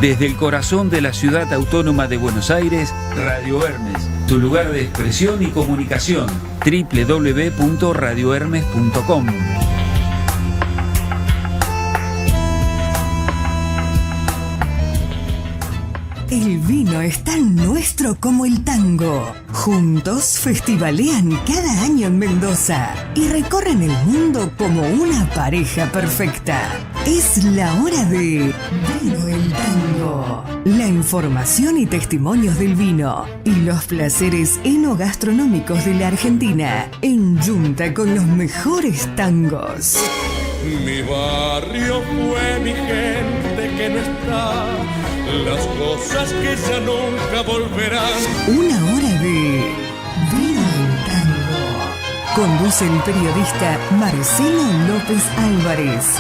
Desde el corazón de la ciudad autónoma de Buenos Aires, Radio Hermes, tu lugar de expresión y comunicación. www.radiohermes.com. El vino es tan nuestro como el tango. Juntos festivalean cada año en Mendoza y recorren el mundo como una pareja perfecta. Es la hora de Vino el Tango. La información y testimonios del vino y los placeres enogastronómicos de la Argentina en junta con los mejores tangos. Mi barrio fue mi gente que no está, las cosas que ya nunca volverán. Una hora de Vino el Tango. Conduce el periodista Marcelo López Álvarez.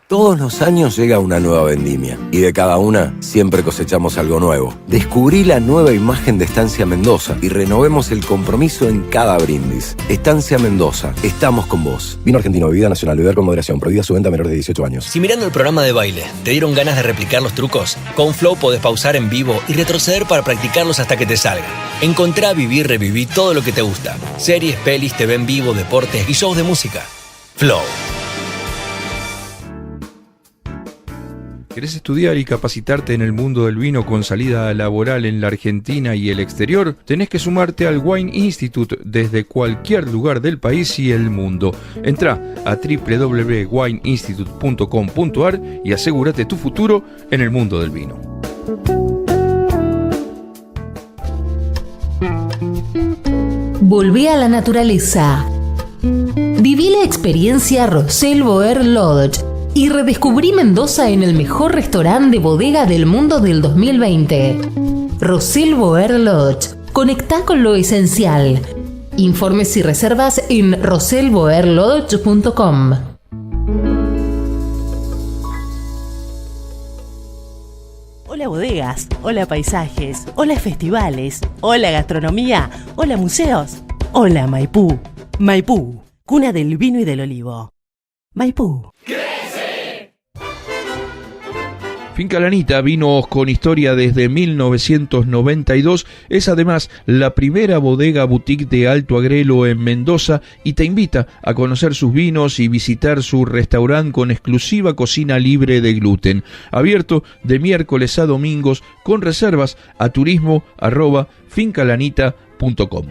Todos los años llega una nueva vendimia y de cada una siempre cosechamos algo nuevo. Descubrí la nueva imagen de Estancia Mendoza y renovemos el compromiso en cada brindis. Estancia Mendoza, estamos con vos. Vino argentino, bebida nacional, beber con moderación, prohibida su venta a menores de 18 años. Si mirando el programa de baile te dieron ganas de replicar los trucos, con Flow podés pausar en vivo y retroceder para practicarlos hasta que te salgan. Encontrá, vivir, reviví todo lo que te gusta. Series, pelis, TV en vivo, deportes y shows de música. Flow. ¿Querés estudiar y capacitarte en el mundo del vino con salida laboral en la Argentina y el exterior? Tenés que sumarte al Wine Institute desde cualquier lugar del país y el mundo. Entrá a www.wineinstitute.com.ar y asegúrate tu futuro en el mundo del vino. Volví a la naturaleza. Viví la experiencia Rosell Boer Lodge y redescubrí Mendoza en el mejor restaurante de bodega del mundo del 2020. Rosell Boer Lodge. Conectá con lo esencial. Informes y reservas en rosellboerlodge.com. Hola bodegas, hola paisajes, hola festivales, hola gastronomía, hola museos, hola Maipú. Maipú, cuna del vino y del olivo. Maipú. Finca Lanita, vinos con historia desde 1992, es además la primera bodega boutique de Alto Agrelo en Mendoza y te invita a conocer sus vinos y visitar su restaurante con exclusiva cocina libre de gluten. Abierto de miércoles a domingos con reservas a turismo@fincalanita.com.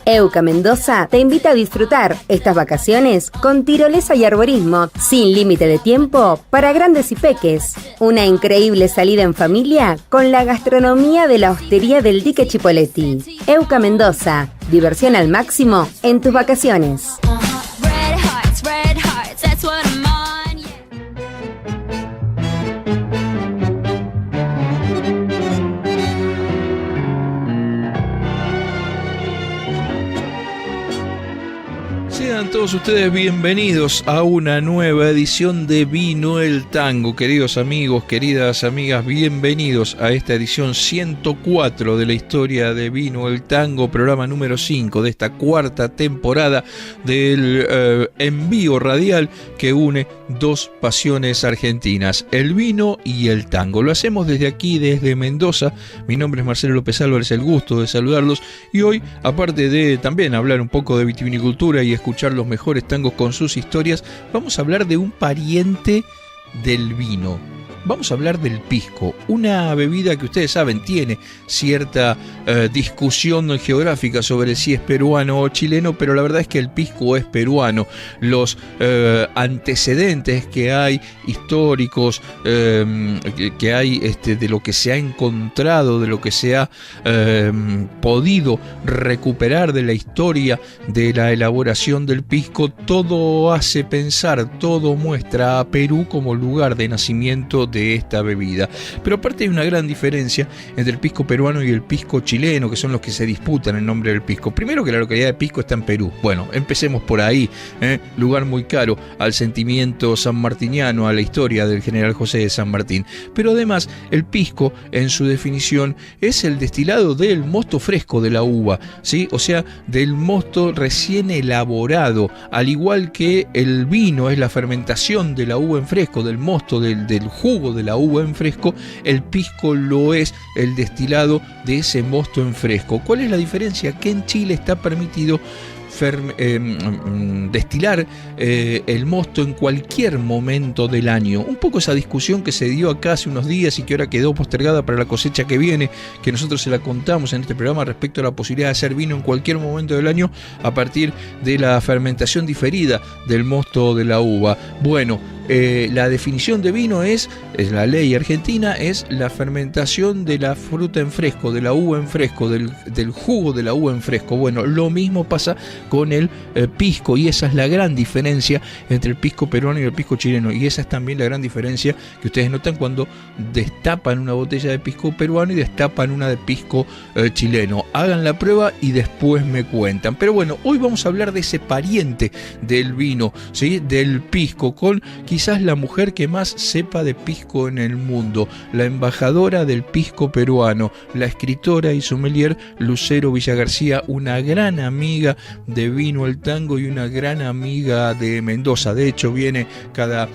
Euca Mendoza te invita a disfrutar estas vacaciones con tirolesa y arborismo sin límite de tiempo para grandes y peques. Una increíble salida en familia con la gastronomía de la hostería del Dique Chipoleti. Euca Mendoza, diversión al máximo en tus vacaciones. Sean todos ustedes bienvenidos a una nueva edición de Vino el Tango. Queridos amigos, queridas amigas, bienvenidos a esta edición 104 de la historia de Vino el Tango, programa número 5 de esta cuarta temporada del envío radial que une dos pasiones argentinas, el vino y el tango. Lo hacemos desde aquí, desde Mendoza. Mi nombre es Marcelo López Álvarez, el gusto de saludarlos. Y hoy, aparte de también hablar un poco de vitivinicultura y escuchar los mejores tangos con sus historias, vamos a hablar de un pariente del vino. Vamos a hablar del pisco, una bebida que ustedes saben tiene cierta discusión geográfica sobre si es peruano o chileno, pero la verdad es que el pisco es peruano. Los antecedentes que hay históricos, que hay de lo que se ha encontrado, de lo que se ha podido recuperar de la historia de la elaboración del pisco, todo hace pensar, todo muestra a Perú como lugar de nacimiento de esta bebida. Pero aparte hay una gran diferencia entre el pisco peruano y el pisco chileno, que son los que se disputan el nombre del pisco. Primero, que la localidad de Pisco está en Perú. Bueno, empecemos por ahí, lugar muy caro al sentimiento sanmartiniano, a la historia del general José de San Martín. Pero además, el pisco, en su definición, es el destilado del mosto fresco de la uva, ¿sí? O sea, del mosto recién elaborado, al igual que el vino es la fermentación de la uva en fresco, del mosto, del jugo de la uva en fresco. El pisco lo es el destilado de ese mosto en fresco. ¿Cuál es la diferencia? Que en Chile está permitido destilar el mosto en cualquier momento del año. Un poco esa discusión que se dio acá hace unos días y que ahora quedó postergada para la cosecha que viene, que nosotros se la contamos en este programa respecto a la posibilidad de hacer vino en cualquier momento del año a partir de la fermentación diferida del mosto de la uva. Bueno, la definición de vino es la ley argentina, es la fermentación de la fruta en fresco, de la uva en fresco, del jugo de la uva en fresco. Bueno, lo mismo pasa con el pisco, y esa es la gran diferencia entre el pisco peruano y el pisco chileno, y esa es también la gran diferencia que ustedes notan cuando destapan una botella de pisco peruano y destapan una de pisco chileno. Hagan la prueba y después me cuentan. Pero bueno, hoy vamos a hablar de ese pariente del vino, ¿sí? Del pisco, con quizás la mujer que más sepa de pisco en el mundo, la embajadora del pisco peruano, la escritora y sommelier Lucero Villagarcía, una gran amiga de Vino el Tango y una gran amiga de Mendoza. De hecho, viene cada,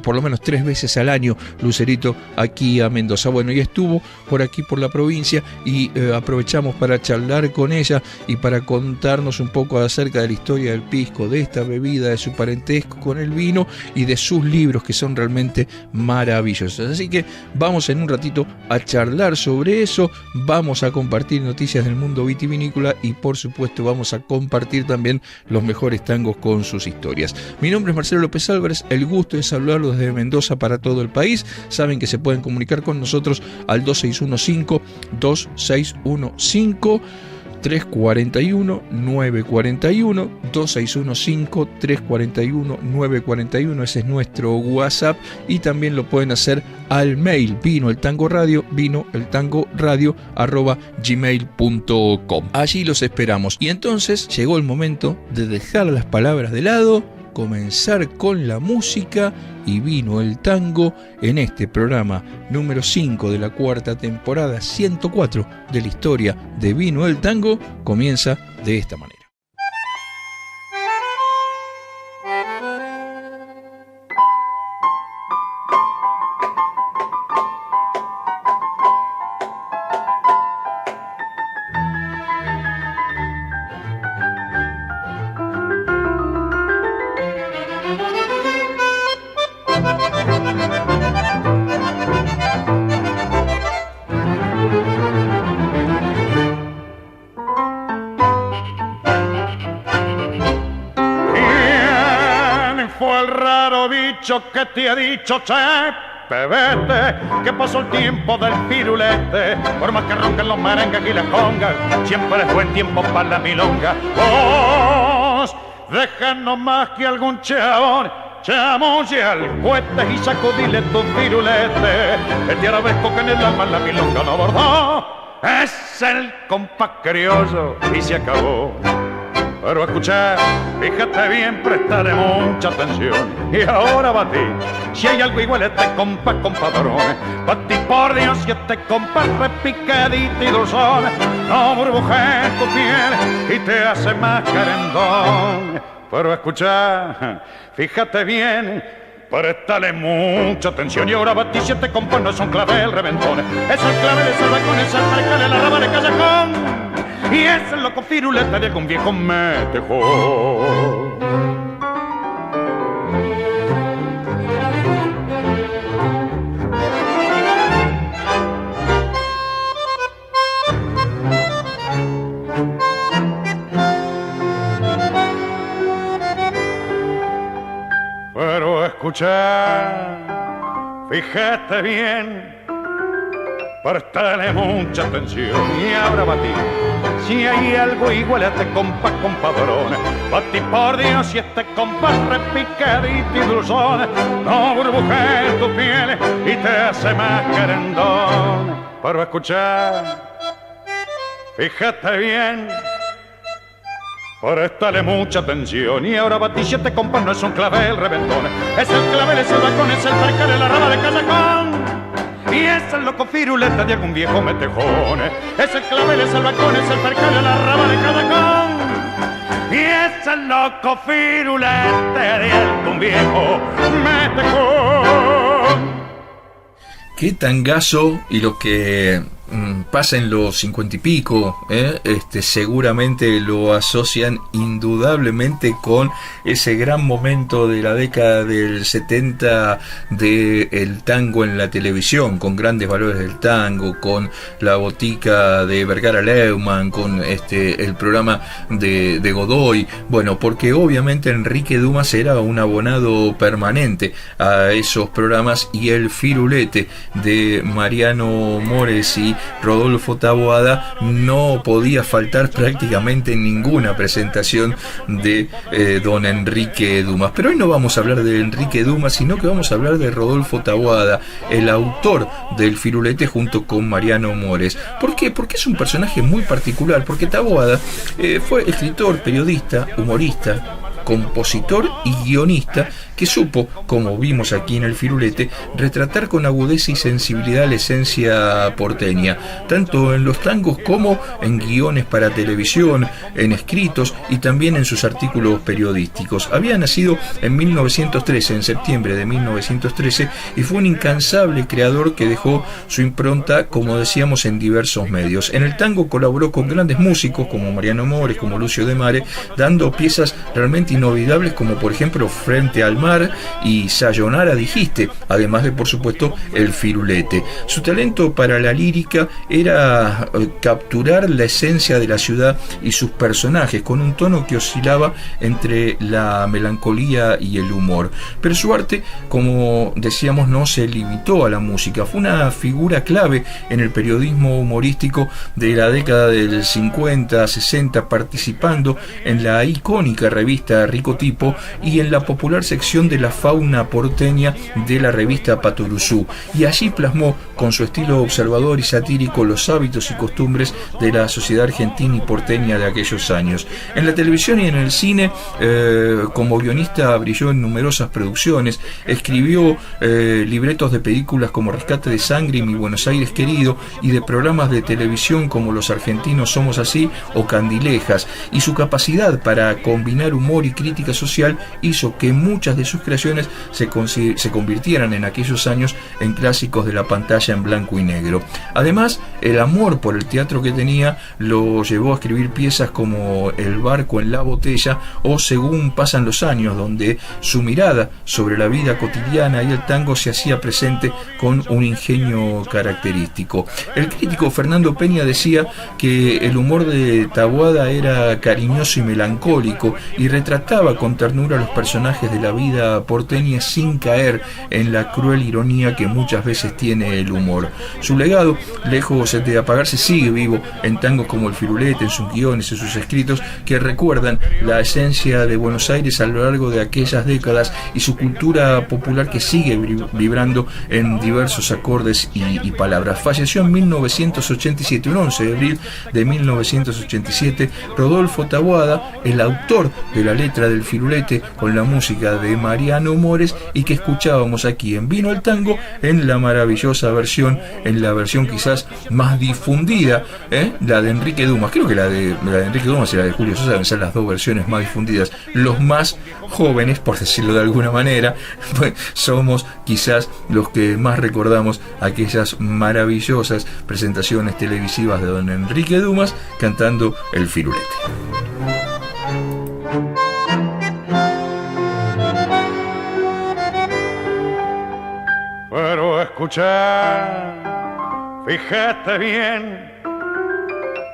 por lo menos 3 veces al año, Lucerito aquí a Mendoza. Bueno, y estuvo por aquí, por la provincia, y aprovechamos para charlar con ella y para contarnos un poco acerca de la historia del pisco, de esta bebida, de su parentesco con el vino y de sus libros, que son realmente maravillosos. Así que vamos en un ratito a charlar sobre eso, vamos a compartir noticias del mundo vitivinícola y por supuesto vamos a compartir también los mejores tangos con sus historias. Mi nombre es Marcelo López Álvarez, el gusto es hablarlos desde Mendoza para todo el país. Saben que se pueden comunicar con nosotros al 2615-2615 341-941, 2615-341-941, ese es nuestro WhatsApp, y también lo pueden hacer al mail vinoeltangoradio@gmail.com. Allí los esperamos. Y entonces llegó el momento de dejar las palabras de lado, comenzar con la música, y Vino el Tango en este programa número 5 de la 4ª temporada, 104 de la historia de Vino el Tango, comienza de esta manera. Que te ha dicho, che, bebete, que pasó el tiempo del pirulete. Por más que ronquen los merengues y las congas, siempre es buen tiempo para la milonga. Vos, déjanos más que algún chabón, chamoye al cohete y sacudile tu pirulete. El día arabesco que en el alma la milonga no bordó, es el compás criollo y se acabó. Pero escuchá, fíjate bien, prestaré mucha atención. Y ahora batí, si hay algo igual este compás, compadrón. Batí por Dios y este compás repicadito y dulzón no burbujea en tu piel y te hace más carendón. Pero escuchá, fíjate bien, prestale mucha atención. Y ahora batí si este compás no es un clavel reventón, es un clavel de salvacón, es el marcal en la raba de callejón. Y ese loco firuleta de algún viejo metejón. Pero escucha, fíjate bien, Prestale mucha atención y ahora batí. Si hay algo igual a este compás, compadrón, batí por Dios y este compás repicadito y dulzón no burbujea tu piel y te hace más querendón. Pero escuchar, fíjate bien, prestale mucha atención y ahora batí si este compás no es un clavel reventón, es el clavel, es el balcón, es el percal, es la rama de Casacón. Y es el loco firulete de algún viejo metejón. Es el clavel, es el balcón, es el percal, es la rama de Casacón. Y es el loco firulete de algún viejo metejón. Qué tangazo, y lo que pasa en los 50 y pico, seguramente lo asocian indudablemente con ese gran momento de la década del 70 del tango en la televisión, con Grandes Valores del Tango, con la botica de Vergara Leumann, con el programa de Godoy. Bueno, porque obviamente Enrique Dumas era un abonado permanente a esos programas, y el firulete de Mariano Mores y Rodolfo Taboada no podía faltar prácticamente en ninguna presentación de don Enrique Dumas. Pero hoy no vamos a hablar de Enrique Dumas, sino que vamos a hablar de Rodolfo Taboada, el autor del firulete junto con Mariano Mores. ¿Por qué? Porque es un personaje muy particular, porque Taboada fue escritor, periodista, humorista, compositor y guionista, que supo, como vimos aquí en el firulete, retratar con agudeza y sensibilidad la esencia porteña, tanto en los tangos como en guiones para televisión, en escritos y también en sus artículos periodísticos. Había nacido en 1913, en septiembre de 1913, y fue un incansable creador que dejó su impronta, como decíamos, en diversos medios. En el tango colaboró con grandes músicos como Mariano Mores, como Lucio de Mare, dando piezas realmente inolvidables como por ejemplo Frente al Mar y Sayonara dijiste, además de por supuesto el firulete. Su talento para la lírica era capturar la esencia de la ciudad y sus personajes con un tono que oscilaba entre la melancolía y el humor. Pero su arte, como decíamos, no se limitó a la música. Fue una figura clave en el periodismo humorístico de la década del 50-60, participando en la icónica revista Rico Tipo y en la popular sección de la fauna porteña de la revista Patoruzú, y allí plasmó con su estilo observador y satírico los hábitos y costumbres de la sociedad argentina y porteña de aquellos años. En la televisión y en el cine, como guionista brilló en numerosas producciones, escribió libretos de películas como Rescate de Sangre y Mi Buenos Aires Querido, y de programas de televisión como Los Argentinos Somos Así o Candilejas, y su capacidad para combinar humor y crítica social hizo que muchas de sus creaciones se convirtieran en aquellos años en clásicos de la pantalla en blanco y negro. Además, el amor por el teatro que tenía lo llevó a escribir piezas como El barco en la botella o Según pasan los años, donde su mirada sobre la vida cotidiana y el tango se hacía presente con un ingenio característico. El crítico Fernando Peña decía que el humor de Taboada era cariñoso y melancólico y retrataba con ternura los personajes de la vida porteña sin caer en la cruel ironía que muchas veces tiene el humor. Su legado, lejos de apagarse, sigue vivo en tangos como el firulete, en sus guiones, en sus escritos, que recuerdan la esencia de Buenos Aires a lo largo de aquellas décadas y su cultura popular que sigue vibrando en diversos acordes y palabras. Falleció en 1987, un 11 de abril de 1987, Rodolfo Taboada, el autor de la letra del firulete con la música de Mariano Mores, y que escuchábamos aquí en Vino el Tango en la maravillosa versión, en la versión quizás más difundida, la de Enrique Dumas. Creo que la de Enrique Dumas y la de Julio Sosa deben ser las dos versiones más difundidas. Los más jóvenes, por decirlo de alguna manera, pues, somos quizás los que más recordamos aquellas maravillosas presentaciones televisivas de don Enrique Dumas cantando el firulete. Pero escucha, fíjate bien,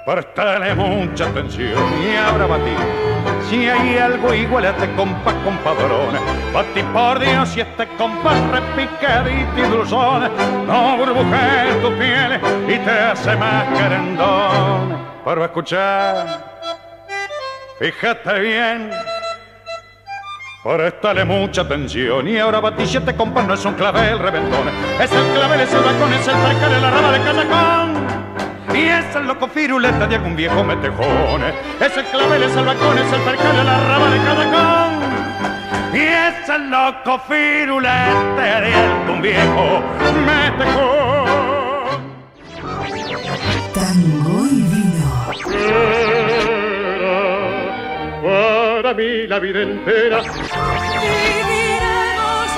Prestale mucha atención y ahora batí. Si hay algo igual a este compás, compadrón, batí por Dios y este compás repicadito y dulzón no burbujea tu piel y te hace más querendón. Pero escuchar, fíjate bien, prestale mucha atención y ahora batí si este compás no es un clavel reventón, es el clavel, es el balcón, es el percal, es la rama de casacón. Y es el loco firuleta de algún viejo metejón. Es el clavel, es el balcón, es el percal, es la rama de cada con. Y es el loco firuleta de algún viejo metejón. Tango y vino. Era para mí la vida entera. Viviremos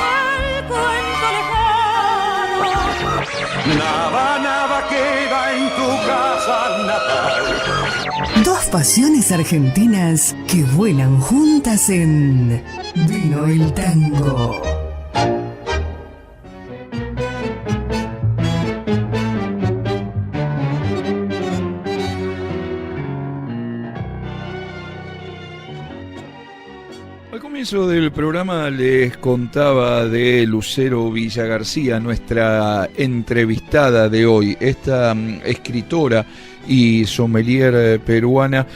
el cuento lejano. Nada queda en tu casa natal. Dos pasiones argentinas que vuelan juntas en Vino el Tango. Al comienzo del programa les contaba de Lucero Villagarcía, nuestra entrevistada de hoy, esta escritora y sommelier peruana,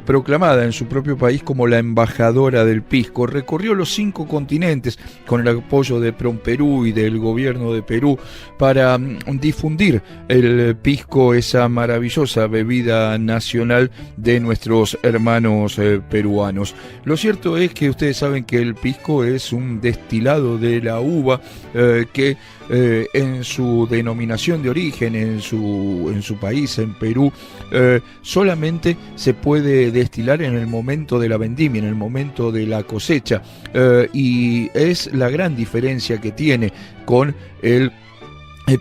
proclamada en su propio país como la embajadora del pisco. Recorrió los 5 continentes con el apoyo de PROMPERÚ y del gobierno de Perú para difundir el pisco, esa maravillosa bebida nacional de nuestros hermanos peruanos. Lo cierto es que ustedes saben que el pisco es un destilado de la uva que en su denominación de origen, en su país, en Perú, solamente se puede destilar en el momento de la vendimia, en el momento de la cosecha, y es la gran diferencia que tiene con el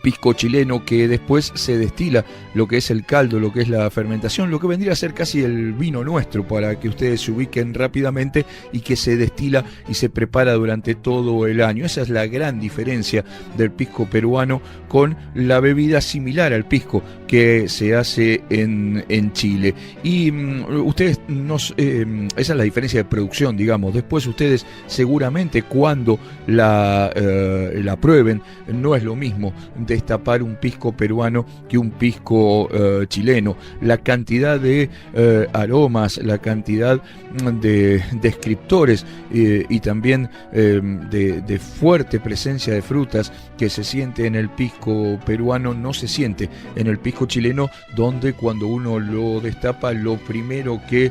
pisco chileno, que después se destila lo que es el caldo, lo que es la fermentación, lo que vendría a ser casi el vino nuestro, para que ustedes se ubiquen rápidamente, y que se destila y se prepara durante todo el año. Esa es la gran diferencia del pisco peruano con la bebida similar al pisco que se hace en Chile. Y ustedes esa es la diferencia de producción, digamos. Después ustedes seguramente cuando la prueben, no es lo mismo destapar un pisco peruano que un pisco chileno. La cantidad de aromas, la cantidad de descriptores y también de fuerte presencia de frutas que se siente en el pisco peruano no se siente en el pisco chileno, donde cuando uno lo destapa, lo primero que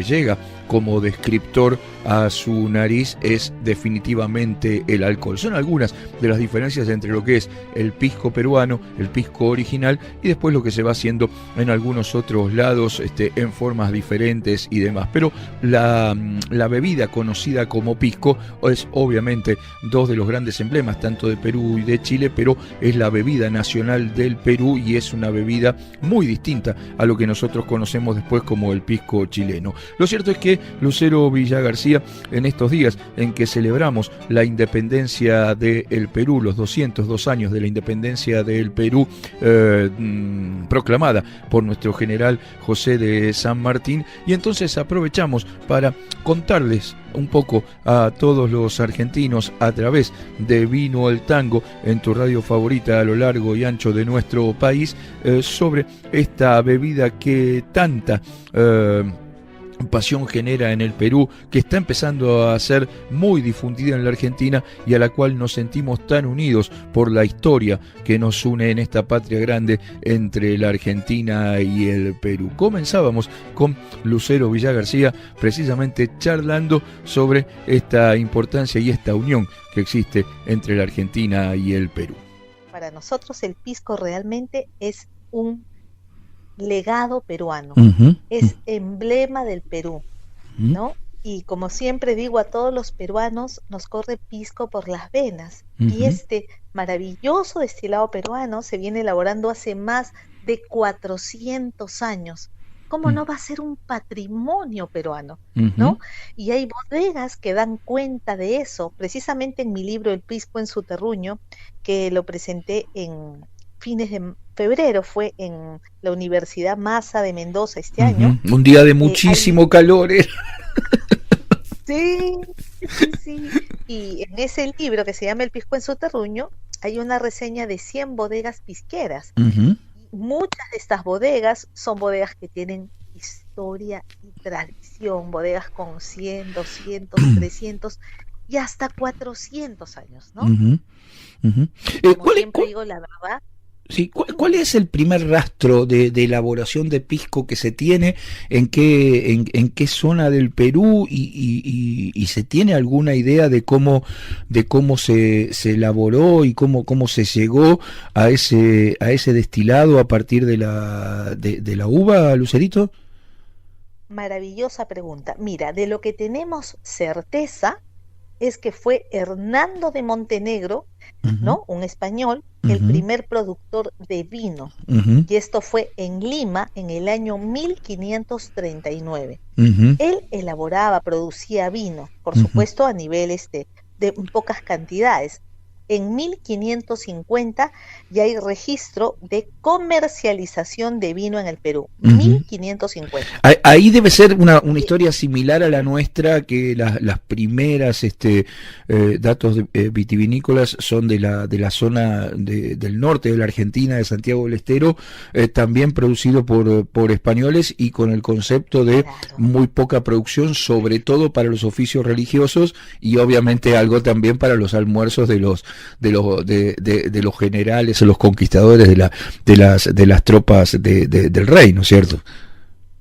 llega como descriptor a su nariz es definitivamente el alcohol. Son algunas de las diferencias entre lo que es el pisco peruano, el pisco original, y después lo que se va haciendo en algunos otros lados en formas diferentes y demás. Pero la bebida conocida como pisco es obviamente dos de los grandes emblemas, tanto de Perú y de Chile, pero es la bebida nacional del Perú y es una bebida muy distinta a lo que nosotros conocemos después como el pisco chileno. Lo cierto es que Lucero Villagarcía, en estos días en que celebramos la independencia del Perú, los 202 años de la independencia del Perú, proclamada por nuestro general José de San Martín, y entonces aprovechamos para contarles un poco a todos los argentinos a través de Vino el Tango, en tu radio favorita a lo largo y ancho de nuestro país, sobre esta bebida que tanta pasión genera en el Perú, que está empezando a ser muy difundida en la Argentina y a la cual nos sentimos tan unidos por la historia que nos une en esta patria grande entre la Argentina y el Perú. Comenzábamos con Lucero Villagarcía precisamente charlando sobre esta importancia y esta unión que existe entre la Argentina y el Perú. Para nosotros el pisco realmente es un legado peruano, es emblema del Perú, ¿no? Y como siempre digo, a todos los peruanos nos corre pisco por las venas, y este maravilloso destilado peruano se viene elaborando hace más de 400 años. ¿Cómo no va a ser un patrimonio peruano? ¿No? Y hay bodegas que dan cuenta de eso. Precisamente en mi libro El pisco en su terruño, que lo presenté en fines de febrero, fue en la Universidad Massa de Mendoza este año. Un día de muchísimo calor. Sí. Y en ese libro que se llama El pisco en su terruño, hay una reseña de 100 bodegas pisqueras. Muchas de estas bodegas son bodegas que tienen historia y tradición, bodegas con 100, 200, 300 y hasta 400 años, ¿no? Como siempre digo, la verdad. Sí, ¿cuál es el primer rastro de elaboración de pisco que se tiene? ¿En qué zona del Perú? ¿Y se tiene alguna idea de cómo se elaboró y cómo se llegó a ese destilado a partir de la uva, Lucerito? Maravillosa pregunta. Mira, de lo que tenemos certeza es que fue Hernando de Montenegro, ¿no? Un español, el primer productor de vino. Y esto fue en Lima en el año 1539. Él elaboraba, producía vino, por supuesto a niveles de pocas cantidades. En 1550 ya hay registro de comercialización de vino en el Perú. 1550. Ahí debe ser una historia similar a la nuestra, que las primeras datos vitivinícolas son de la zona del norte de la Argentina, de Santiago del Estero, también producido por españoles y con el concepto de muy poca producción, sobre todo para los oficios religiosos y obviamente algo también para los almuerzos de los generales o los conquistadores de las tropas del rey, ¿no es cierto?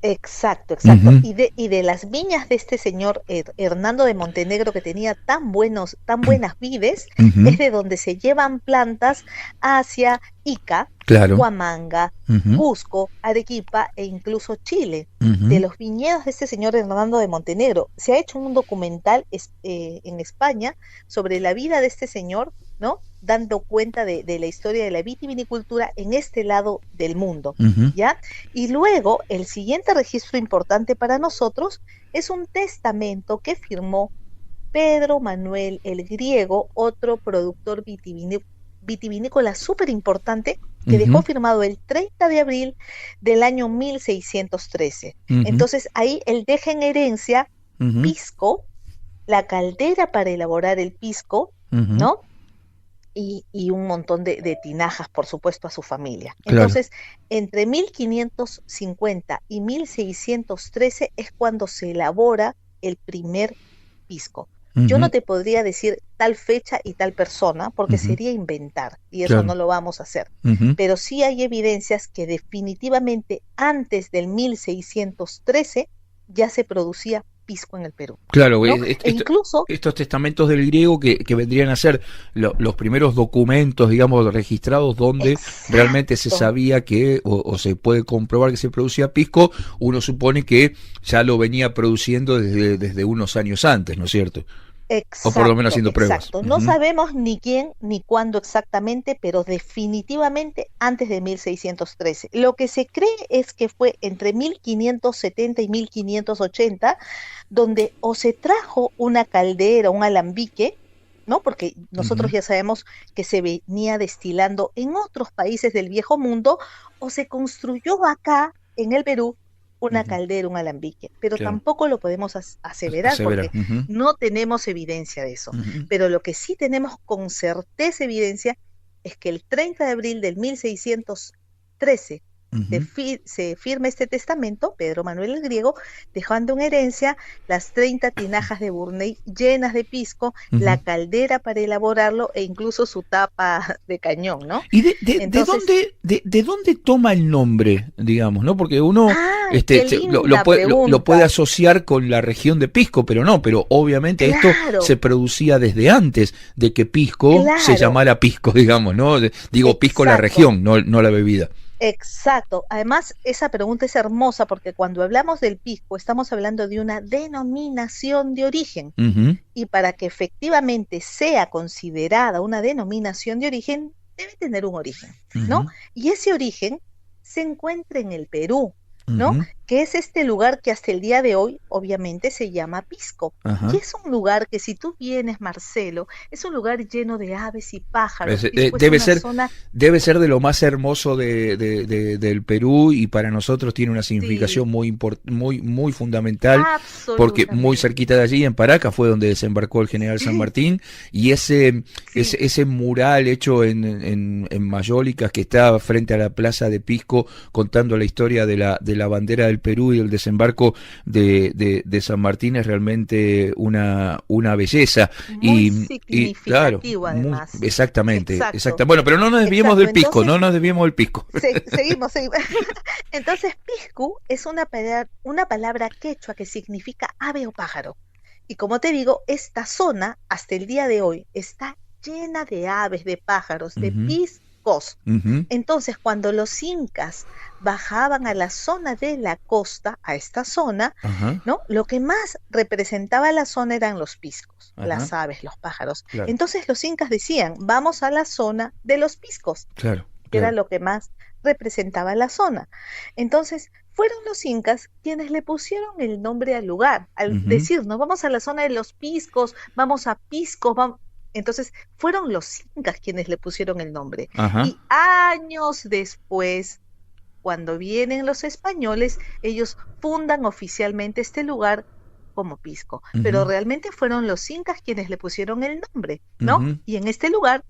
Exacto. Y de las viñas de este señor Hernando de Montenegro, que tenía tan buenas vides, es de donde se llevan plantas hacia Ica, Huamanga, Cusco, Arequipa e incluso Chile. De los viñedos de este señor Hernando de Montenegro se ha hecho un documental en España sobre la vida de este señor, ¿no? Dando cuenta de la historia de la vitivinicultura en este lado del mundo, ¿ya? Y luego, el siguiente registro importante para nosotros es un testamento que firmó Pedro Manuel el Griego, otro productor vitivinícola súper importante, que dejó firmado el 30 de abril del año 1613. Entonces, ahí él deja en herencia pisco, la caldera para elaborar el pisco, ¿no? Y un montón de tinajas, por supuesto, a su familia. Entonces, entre 1550 y 1613 es cuando se elabora el primer pisco. Yo no te podría decir tal fecha y tal persona, porque sería inventar, y eso no lo vamos a hacer. Pero sí hay evidencias que definitivamente antes del 1613 ya se producía pisco en el Perú. Claro, ¿no? Incluso estos testamentos del griego que vendrían a ser los primeros documentos, digamos, registrados donde realmente se sabía que, o se puede comprobar que se producía pisco, uno supone que ya lo venía produciendo desde unos años antes, ¿no es cierto? O por lo menos haciendo pruebas. No sabemos ni quién ni cuándo exactamente, pero definitivamente antes de 1613. Lo que se cree es que fue entre 1570 y 1580, donde o se trajo una caldera, un alambique, ¿no? Porque nosotros ya sabemos que se venía destilando en otros países del viejo mundo, o se construyó acá en el Perú una caldera, un alambique, pero tampoco lo podemos aseverar porque no tenemos evidencia de eso. Pero lo que sí tenemos con certeza evidencia es que el 30 de abril del 1613 se firma este testamento, Pedro Manuel el Griego, dejando en herencia las 30 tinajas de Burney llenas de pisco, la caldera para elaborarlo e incluso su tapa de cañón, ¿no? ¿Y de dónde toma el nombre, digamos, no? Porque uno lo puede asociar con la región de Pisco, pero no, pero obviamente esto se producía desde antes de que Pisco se llamara Pisco, digamos, ¿no? Digo, Pisco la región, no la bebida. Exacto. Además, esa pregunta es hermosa porque cuando hablamos del pisco estamos hablando de una denominación de origen. Y para que efectivamente sea considerada una denominación de origen, debe tener un origen, ¿no? Y ese origen se encuentra en el Perú, ¿no? que es este lugar que hasta el día de hoy obviamente se llama Pisco. Ajá. Y es un lugar que si tú vienes, Marcelo, es un lugar lleno de aves y pájaros. Pisco es una zona... Debe ser de lo más hermoso del Perú, y para nosotros tiene una significación muy fundamental, porque muy cerquita de allí, en Paracas, fue donde desembarcó el general San Martín, y ese mural hecho en mayólicas que está frente a la plaza de Pisco, contando la historia de la bandera del Perú y el desembarco de San Martín, es realmente una belleza. Muy significativo, además. Exactamente. Bueno, pero no nos desviemos del Pisco, seguimos. Entonces, Piscu es una palabra quechua que significa ave o pájaro. Y como te digo, esta zona, hasta el día de hoy, está llena de aves, de pájaros, de piscos. Entonces, cuando los incas bajaban a la zona de la costa, a esta zona, ¿no? Lo que más representaba la zona eran los piscos, las aves, los pájaros. Claro. Entonces los incas decían, vamos a la zona de los piscos, que era lo que más representaba la zona. Entonces, fueron los incas quienes le pusieron el nombre al lugar, al decir, no, vamos a la zona de los piscos, vamos a Pisco, vamos... Entonces, fueron los incas quienes le pusieron el nombre. Y años después, cuando vienen los españoles, ellos fundan oficialmente este lugar como Pisco. Pero realmente fueron los incas quienes le pusieron el nombre, ¿no? Y en este lugar,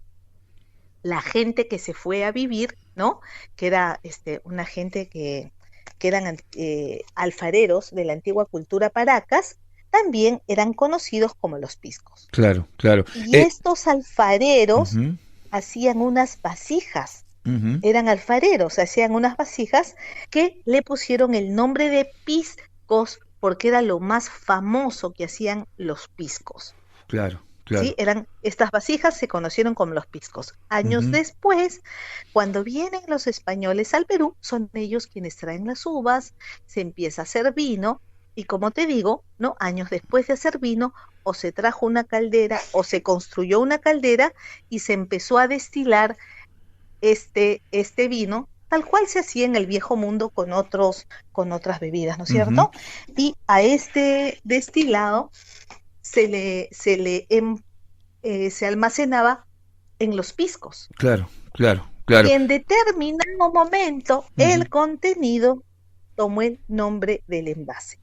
la gente que se fue a vivir, ¿no? Que era una gente que eran alfareros de la antigua cultura Paracas, también eran conocidos como los piscos. Claro. Y estos alfareros hacían unas vasijas. Eran alfareros, hacían unas vasijas que le pusieron el nombre de piscos porque era lo más famoso que hacían los piscos. Claro. ¿Sí? Estas vasijas se conocieron como los piscos. Años después, cuando vienen los españoles al Perú, son ellos quienes traen las uvas, se empieza a hacer vino. Y como te digo, ¿no? Años después de hacer vino, o se trajo una caldera, o se construyó una caldera y se empezó a destilar este vino, tal cual se hacía en el viejo mundo con otras bebidas, ¿no es cierto? Y a este destilado se almacenaba en los piscos. Claro. Y en determinado momento, el contenido tomó el nombre del envase.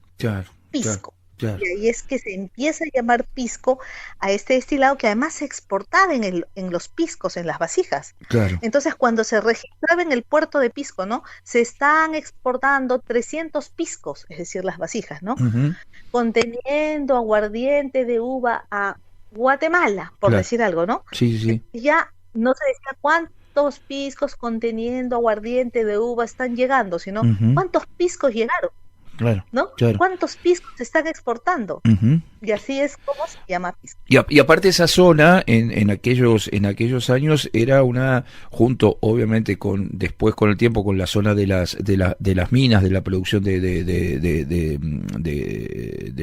Pisco. Claro. Y ahí es que se empieza a llamar pisco a este destilado que además se exportaba en los piscos, en las vasijas. Claro. Entonces, cuando se registraba en el puerto de Pisco, ¿no? Se están exportando 300 piscos, es decir, las vasijas, ¿no? Conteniendo aguardiente de uva a Guatemala, por decir algo, ¿no? Sí. Ya no se decía cuántos piscos conteniendo aguardiente de uva están llegando, sino cuántos piscos llegaron. ¿No? ¿Cuántos piscos se están exportando? Y así es como se llama Pisco. Y aparte esa zona en aquellos años era junto obviamente después con el tiempo con la zona de las minas, de la producción de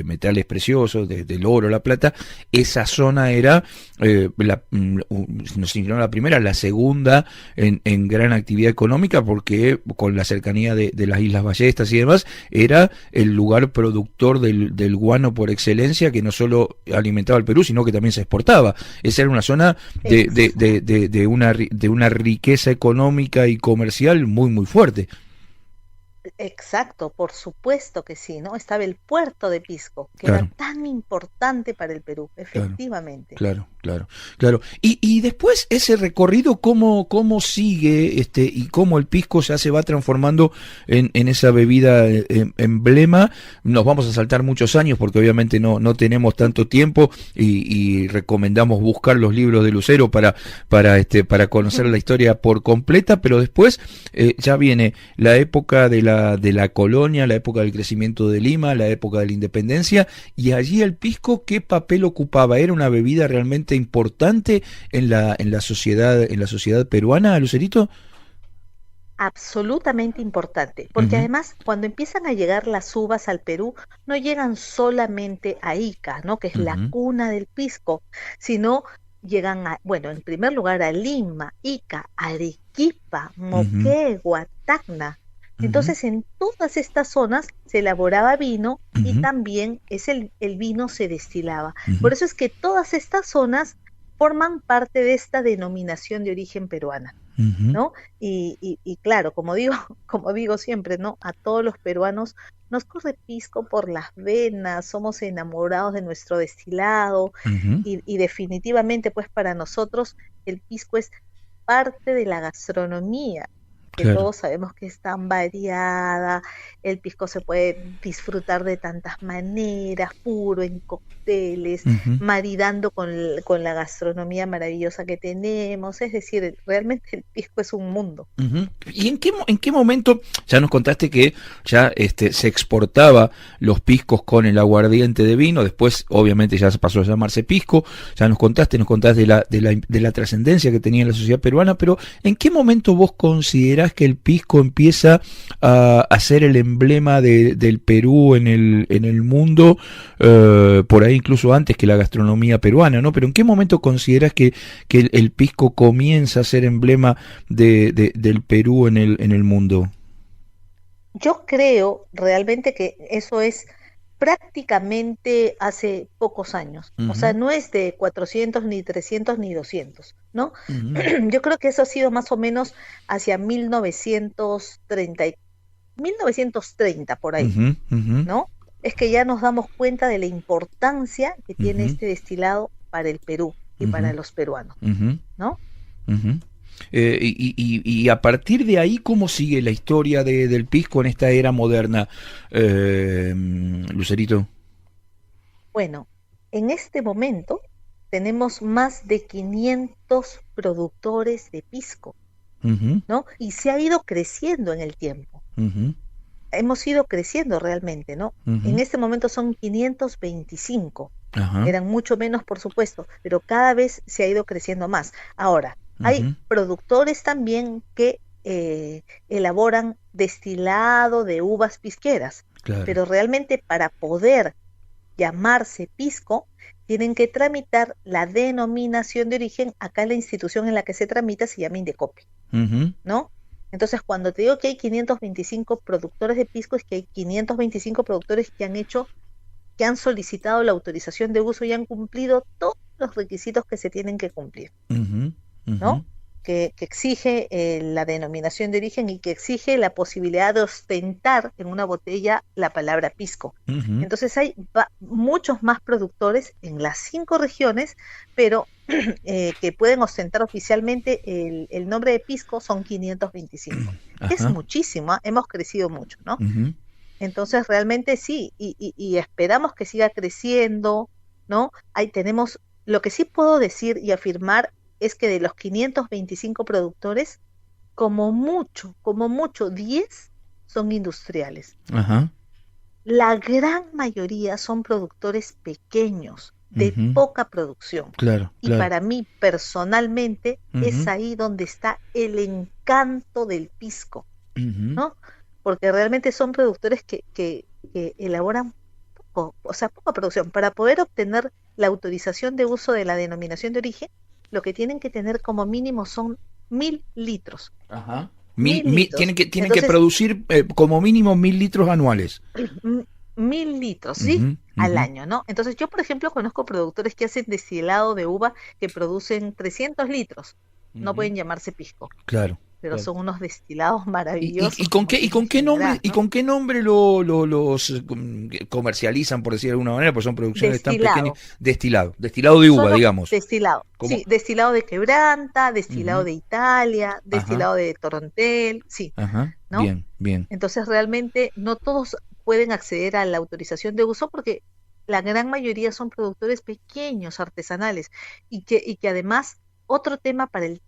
metales preciosos, del oro, la plata. Esa zona era no la primera, la segunda en gran actividad económica, porque con la cercanía de las Islas Ballestas y demás, era el lugar productor del guano por excelencia, que no solo alimentaba al Perú, sino que también se exportaba. Esa era una zona de una riqueza económica y comercial muy fuerte. Exacto, por supuesto que sí, ¿no? Estaba el puerto de Pisco, que era tan importante para el Perú, efectivamente. Claro. Y después ese recorrido, ¿cómo sigue y cómo el pisco ya se va transformando en esa bebida emblema? Nos vamos a saltar muchos años porque obviamente no tenemos tanto tiempo y recomendamos buscar los libros de Lucero para conocer la historia por completa, pero después ya viene la época de la colonia, la época del crecimiento de Lima, la época de la independencia, y allí el pisco, ¿qué papel ocupaba? ¿Era una bebida realmente importante en la sociedad peruana, Lucerito? Absolutamente importante, porque además cuando empiezan a llegar las uvas al Perú, no llegan solamente a Ica, ¿no? Que es la cuna del pisco, sino llegan en primer lugar a Lima, Ica, Arequipa, Moquegua, Tacna, Entonces en todas estas zonas se elaboraba vino y también el vino se destilaba. Por eso es que todas estas zonas forman parte de esta denominación de origen peruana, ¿no? Y claro, como digo siempre, ¿no? A todos los peruanos nos corre pisco por las venas, somos enamorados de nuestro destilado y definitivamente pues para nosotros el pisco es parte de la gastronomía, que Claro. todos sabemos que es tan variada. El pisco se puede disfrutar de tantas maneras, puro, en cócteles, maridando con la gastronomía maravillosa que tenemos. Es decir, realmente el pisco es un mundo. ¿Y en qué momento, ya nos contaste que ya se exportaba los piscos con el aguardiente de vino, después obviamente ya se pasó a llamarse pisco, ya nos contaste de la trascendencia que tenía en la sociedad peruana, pero ¿en qué momento vos considerás que el pisco empieza a ser el emblema del Perú en el mundo, por ahí incluso antes que la gastronomía peruana, ¿no? Pero ¿en qué momento considerás que el pisco comienza a ser emblema del Perú en el mundo? Yo creo realmente que eso es prácticamente hace pocos años. O sea, no es de 400, ni 300, ni 200, ¿no? Yo creo que eso ha sido más o menos hacia 1930 por ahí, ¿no? Es que ya nos damos cuenta de la importancia que tiene este destilado para el Perú y para los peruanos, ¿no? Y a partir de ahí, ¿cómo sigue la historia del pisco en esta era moderna, Lucerito? Bueno, en este momento tenemos más de 500 productores de pisco, ¿no? Y se ha ido creciendo en el tiempo. Hemos ido creciendo realmente, ¿no? En este momento son 525. Eran mucho menos, por supuesto, pero cada vez se ha ido creciendo más. Ahora, hay productores también que elaboran destilado de uvas pisqueras, pero realmente para poder llamarse pisco, tienen que tramitar la denominación de origen. Acá la institución en la que se tramita se llama Indecopi, ¿no? Entonces, cuando te digo que hay 525 productores de pisco, es que hay 525 productores que han solicitado la autorización de uso y han cumplido todos los requisitos que se tienen que cumplir, ¿no? Que exige la denominación de origen y que exige la posibilidad de ostentar en una botella la palabra pisco. Entonces hay muchos más productores en las 5 regiones, pero que pueden ostentar oficialmente el nombre de pisco son 525. Es muchísimo, hemos crecido mucho, ¿no? Entonces realmente sí, y esperamos que siga creciendo, ¿no? Ahí tenemos, lo que sí puedo decir y afirmar es que de los 525 productores, como mucho, 10 son industriales. La gran mayoría son productores pequeños, de poca producción. Y para mí, personalmente, es ahí donde está el encanto del pisco, ¿no? Porque realmente son productores que elaboran poco, o sea, poca producción. Para poder obtener la autorización de uso de la denominación de origen, lo que tienen que tener como mínimo son 1000 litros. Tienen que producir como mínimo 1000 litros anuales. 1000 litros, ¿sí? Al año, ¿no? Entonces yo, por ejemplo, conozco productores que hacen destilado de uva que producen 300 litros. No pueden llamarse pisco. Claro. Pero son unos destilados maravillosos. ¿Y con qué nombre, ¿no? ¿Y con qué nombre los comercializan, por decir de alguna manera? Porque son producciones tan pequeñas. Destilado de uva, digamos. Destilado, sí, destilado de Quebranta, destilado de Italia, destilado de Torontel, sí. ¿no? Bien. Entonces realmente no todos pueden acceder a la autorización de uso porque la gran mayoría son productores pequeños, artesanales, y que además otro tema para el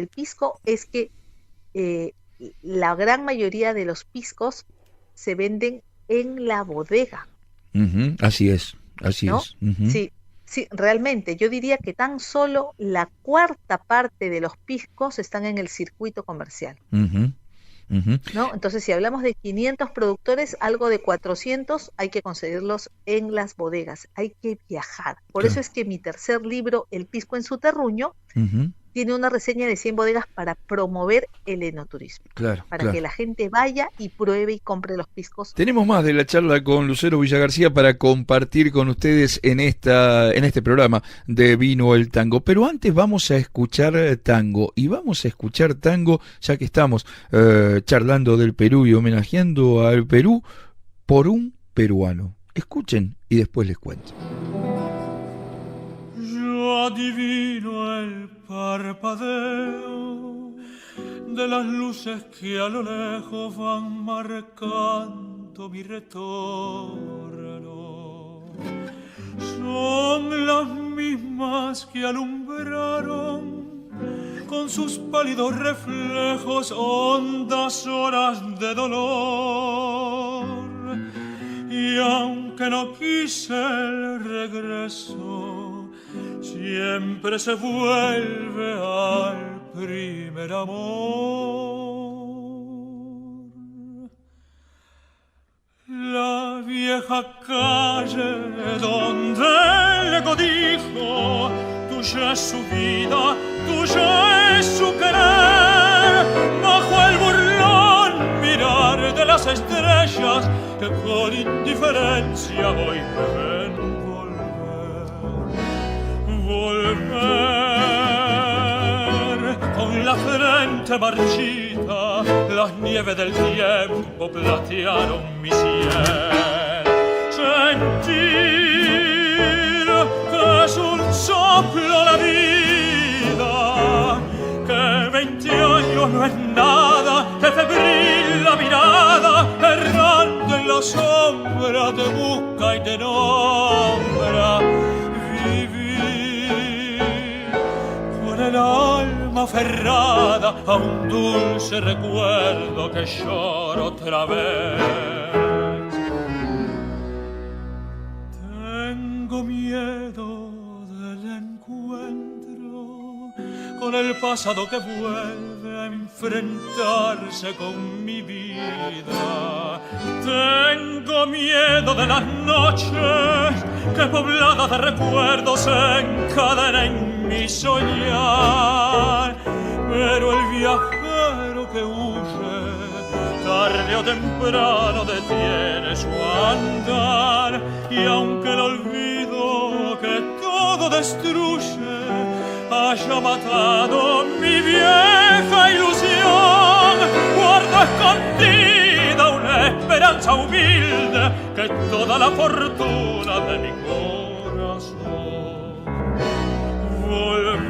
pisco es que la gran mayoría de los piscos se venden en la bodega. Así es. Sí, realmente yo diría que tan solo la 4ª parte de los piscos están en el circuito comercial. ¿No? Entonces, si hablamos de 500 productores, algo de 400 hay que conseguirlos en las bodegas, hay que viajar. Por eso es que mi tercer libro, El pisco en su terruño, tiene una reseña de 100 bodegas para promover el enoturismo. Claro, para que la gente vaya y pruebe y compre los piscos. Tenemos más de la charla con Lucero Villagarcía para compartir con ustedes en este programa de Vino el Tango. Pero antes vamos a escuchar tango. Y vamos a escuchar tango, ya que estamos charlando del Perú y homenajeando al Perú por un peruano. Escuchen y después les cuento. Yo adivino el parpadeo de las luces que a lo lejos van marcando mi retorno. Son las mismas que alumbraron con sus pálidos reflejos hondas horas de dolor. Y aunque no quise el regreso, siempre se vuelve al primer amor. La vieja calle donde el codijo, tuya es su vida, tuya es su querer, bajo el burlón mirar de las estrellas que con indiferencia hoy me ven volver con la frente marchita, las nieves del tiempo platearon mi sien. Sentir que es un soplo la vida, que 20 años no es nada, que febril la mirada, errante en la sombra te busca y te nombra. El alma aferrada a un dulce recuerdo que lloro otra vez. Tengo miedo del encuentro con el pasado que vuelve a enfrentarse con mi vida. Tengo miedo de las noches que pobladas de recuerdos se encadenan en mi soñar, pero el viajero que huye tarde o temprano detiene su andar, y aunque el olvido que todo destruye haya matado mi vieja ilusión, guardo escondida una esperanza humilde que toda la fortuna de mi corazón. Volver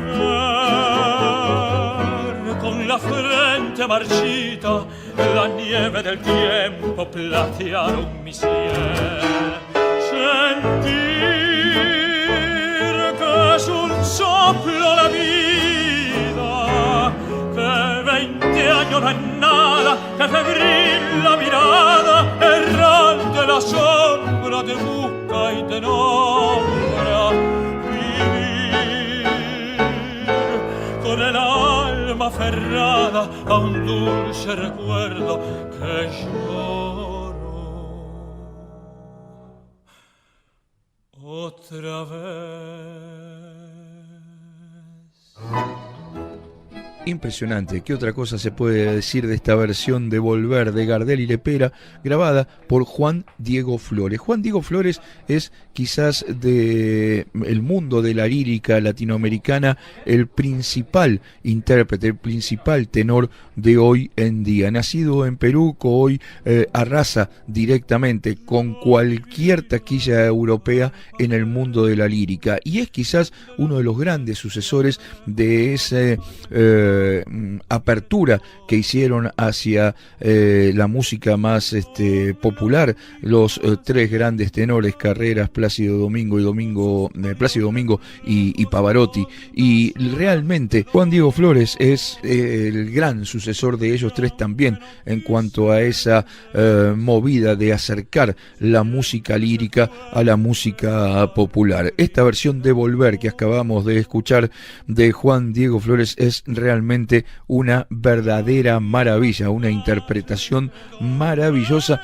con la frente marchita, la nieve del tiempo platearon mi sien. Sentir que es un soplo la vida, que 20 años no es nada, que febril la mirada, errante la sombra te busca y te nombra. Con el alma aferrada a un dulce recuerdo que lloro otra vez. Impresionante. ¿Qué otra cosa se puede decir de esta versión de Volver de Gardel y Lepera, grabada por Juan Diego Flores? Juan Diego Flores es quizás de el mundo de la lírica latinoamericana el principal intérprete, el principal tenor de hoy en día. Nacido en Perú, que hoy arrasa directamente con cualquier taquilla europea en el mundo de la lírica, y es quizás uno de los grandes sucesores de ese apertura que hicieron hacia la música más popular los tres grandes tenores, Carreras, Plácido Domingo y Pavarotti. Y realmente Juan Diego Flores es el gran sucesor de ellos tres también en cuanto a esa movida de acercar la música lírica a la música popular. Esta versión de Volver que acabamos de escuchar de Juan Diego Flores es realmente una verdadera maravilla, una interpretación maravillosa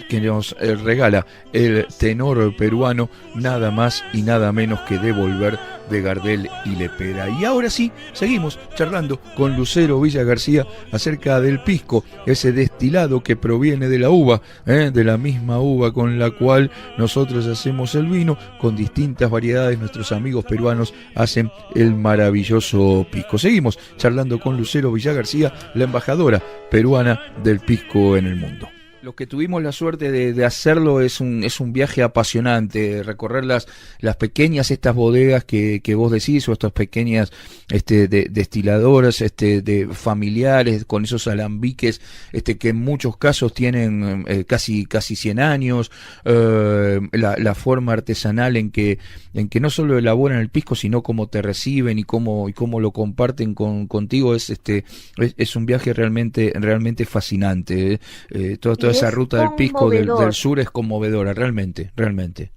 que nos regala el tenor peruano, nada más y nada menos que de Volver, de Gardel y Lepera. Y ahora sí, seguimos charlando con Lucero Villa García acerca del pisco, ese destilado que proviene de la uva, de la misma uva con la cual nosotros hacemos el vino, con distintas variedades. Nuestros amigos peruanos hacen el maravilloso pisco. Seguimos charlando con Lucero Villa García, la embajadora peruana del pisco en el mundo. Los que tuvimos la suerte de hacerlo es un viaje apasionante, recorrer las pequeñas estas bodegas que vos decís, o estas pequeñas destiladoras de familiares, con esos alambiques que en muchos casos tienen casi 100 años, la forma artesanal en que no solo elaboran el pisco, sino cómo te reciben y cómo lo comparten contigo. Es un viaje realmente fascinante. Toda esa ruta del pisco del sur es conmovedora, realmente. Realmente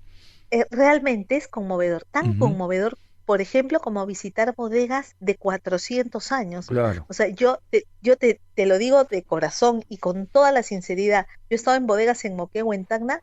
es conmovedor, tan conmovedor, por ejemplo, como visitar bodegas de 400 años. Claro. O sea, yo te lo digo de corazón y con toda la sinceridad. Yo he estado en bodegas en Moquegua, en Tacna,